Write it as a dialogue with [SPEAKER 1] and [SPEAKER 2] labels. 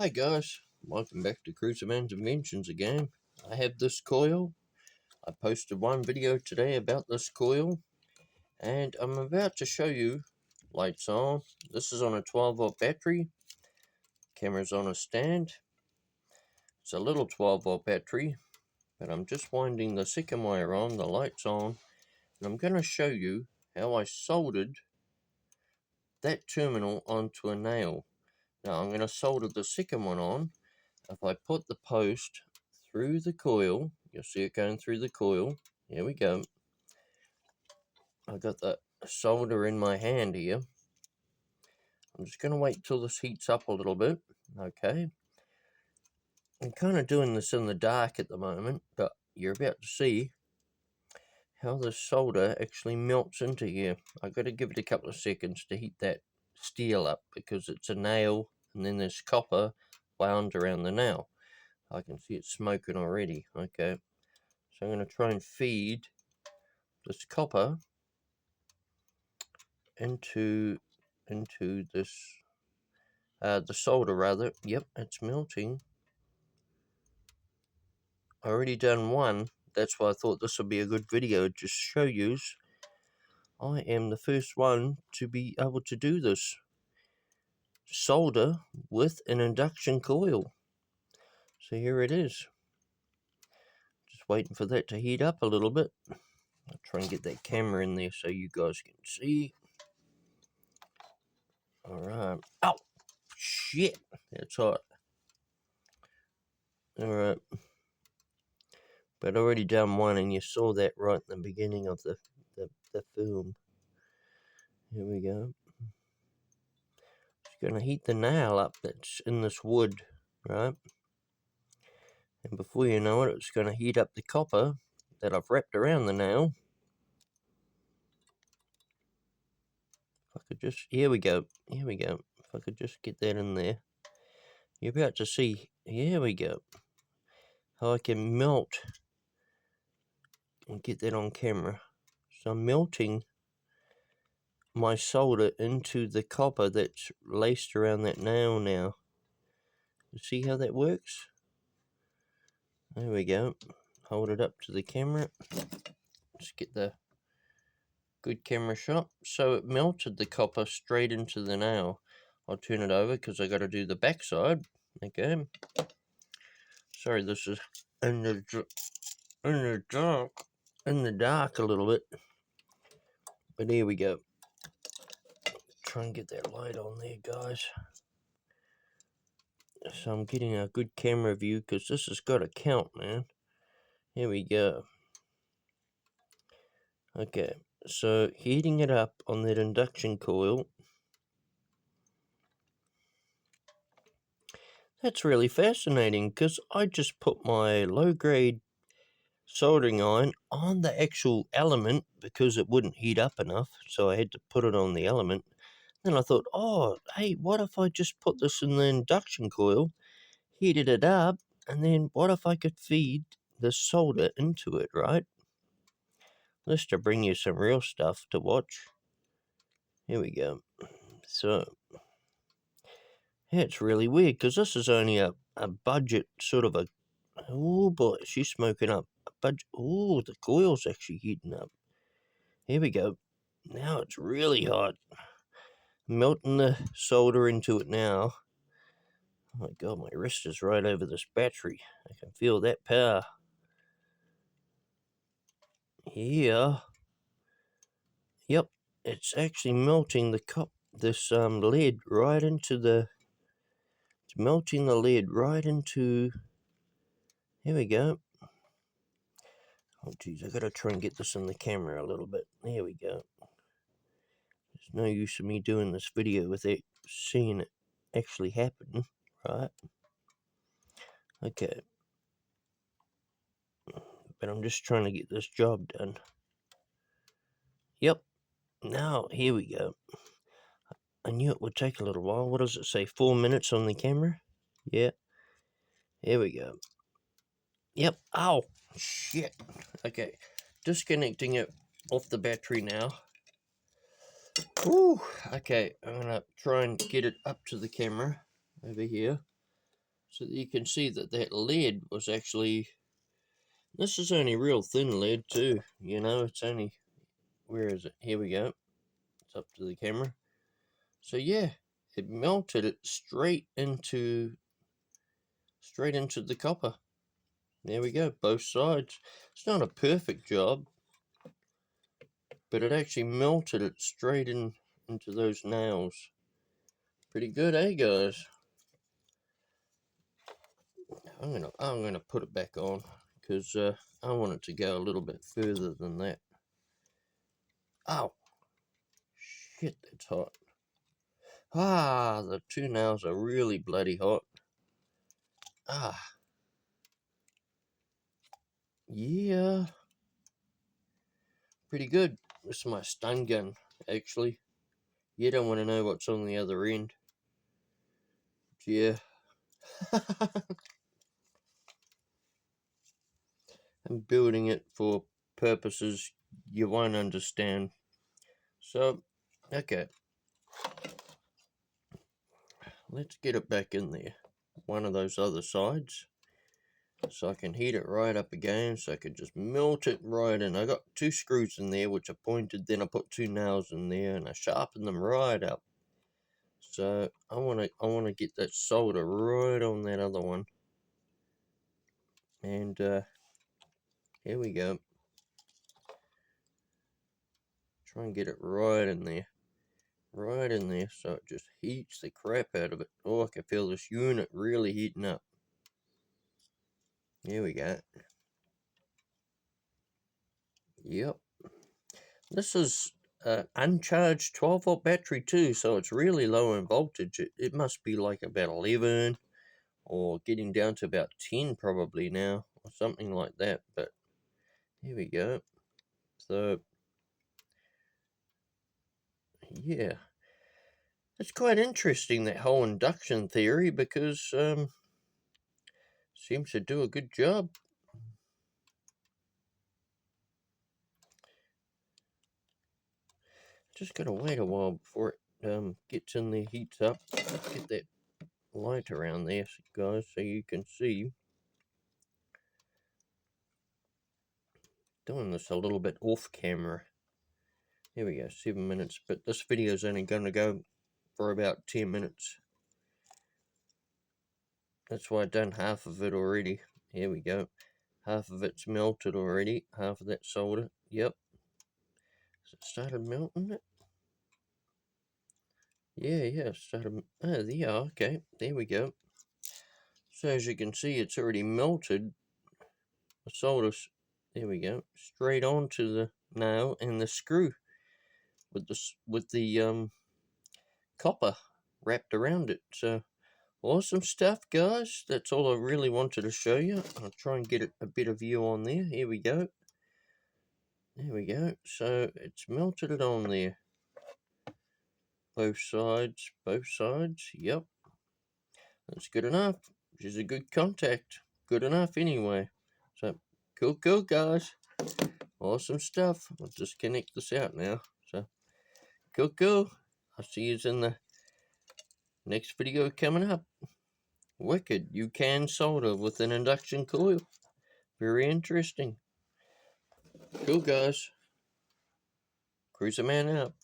[SPEAKER 1] Hi guys, welcome back to Cruiserman's Inventions again. I have this coil. I posted one video today about this coil, and I'm about to show you. Lights on. This is on a 12-volt battery. Camera's on a stand. It's a little 12-volt battery, but I'm just winding the second wire on, the light's on, and I'm going to show you how I soldered that terminal onto a nail. Now I'm going to solder the second one on. If I put the post through the coil, you'll see it going through the coil. Here we go. I've got the solder in my hand here. I'm just going to wait till this heats up a little bit. Okay. I'm kind of doing this in the dark at the moment, but you're about to see how the solder actually melts into here. I've got to give it a couple of seconds to heat that steel up because it's a nail and then there's copper wound around the nail. I can see it smoking already. Okay. So I'm going to try and feed this copper into this, the solder rather. Yep, it's melting. I already done one. That's why I thought this would be a good video, just show you. I am the first one to be able to do this. Solder with an induction coil. So here it is. Just waiting for that to heat up a little bit. I'll try and get that camera in there so you guys can see. Alright. Oh! Shit! That's hot. Alright. But I already done one, and you saw that right in the beginning of the film. Here we go. It's going to heat the nail up that's in this wood, right? And before you know it, it's going to heat up the copper that I've wrapped around the nail. If I could just, here we go. Here we go. If I could just get that in there. You're about to see, here we go, how I can melt and get that on camera. So I'm melting my solder into the copper that's laced around that nail now. You see how that works? There we go. Hold it up to the camera. Just get the good camera shot. So it melted the copper straight into the nail. I'll turn it over because I got to do the back side. Okay. Sorry, this is in the dark a little bit. But here we go. Try and get that light on there, guys. So I'm getting a good camera view because this has got to count, man. Here we go. Okay, so heating it up on that induction coil. That's really fascinating because I just put my low-grade soldering iron on the actual element because it wouldn't heat up enough, so I had to put it on the element. Then I thought, oh, hey, what if I just put this in the induction coil, heated it up, and then what if I could feed the solder into it, right? Just to bring you some real stuff to watch. Here we go. So, yeah, it's really weird because this is only a budget sort of a. Oh boy, she's smoking up. A budget. Oh, the coil's actually heating up. Here we go. Now it's really hot. Melting the solder into it now. Oh my god, my wrist is right over this battery. I can feel that power. Here. Yep, it's actually melting the this lead right into the. It's melting the lead right into. Here we go. Oh geez, I gotta try and get this in the camera a little bit. There we go. There's no use of me doing this video without seeing it actually happen, right? Okay. But I'm just trying to get this job done. Yep. Now, here we go. I knew it would take a little while. What does it say? 4 minutes on the camera? Yeah. Here we go. Yep. Ow. Shit. Okay. Disconnecting it off the battery now. Whew. Okay. I'm going to try and get it up to the camera over here. so that you can see that that lead was actually, this is only real thin lead too, you know, it's only, where is it? Here we go. It's up to the camera. So yeah, it melted it straight into the copper. There we go, both sides. It's not a perfect job, but it actually melted it straight into those nails. Pretty good, eh, guys? I'm gonna put it back on because I want it to go a little bit further than that. Oh, shit, that's hot. Ah, the two nails are really bloody hot. Ah, yeah, pretty good. This is my stun gun, actually. You don't want to know what's on the other end. Yeah. I'm building it for purposes you won't understand. So, okay. Let's get it back in there. One of those other sides. So I can heat it right up again, so I can just melt it right in. I got 2 screws in there which are pointed, then I put 2 nails in there and I sharpen them right up. So I wanna get that solder right on that other one. And here we go. Try and get it right in there. Right in there, so it just heats the crap out of it. Oh, I can feel this unit really heating up. Here we go. Yep. This is an uncharged 12-volt battery too, so it's really low in voltage. It must be like about 11 or getting down to about 10 probably now, or something like that. But here we go. So, yeah. It's quite interesting, that whole induction theory, because seems to do a good job. Just gotta wait a while before it gets in there, heats up. Let's get that light around there, guys, so you can see. Doing this a little bit off camera. Here we go, 7 minutes, but this video is only going to go for about 10 minutes. That's why I've done half of it already. Here we go. Half of it's melted already. Half of that solder. Yep. Has it started melting it? Yeah, started. Oh, yeah, okay. There we go. So as you can see, it's already melted. The solder's, there we go, straight onto the nail and the screw with the copper wrapped around it. So awesome stuff, guys. That's all I really wanted to show you. I'll try and get a better view on there. Here we go. There we go. So it's melted it on there. Both sides. Yep. That's good enough. Which is a good contact. Good enough anyway. So cool, guys. Awesome stuff. I'll disconnect this out now. So cool. I'll see you in the next video coming up. Wicked. You can solder with an induction coil. Very interesting. Cool, guys. Cruiser Man out.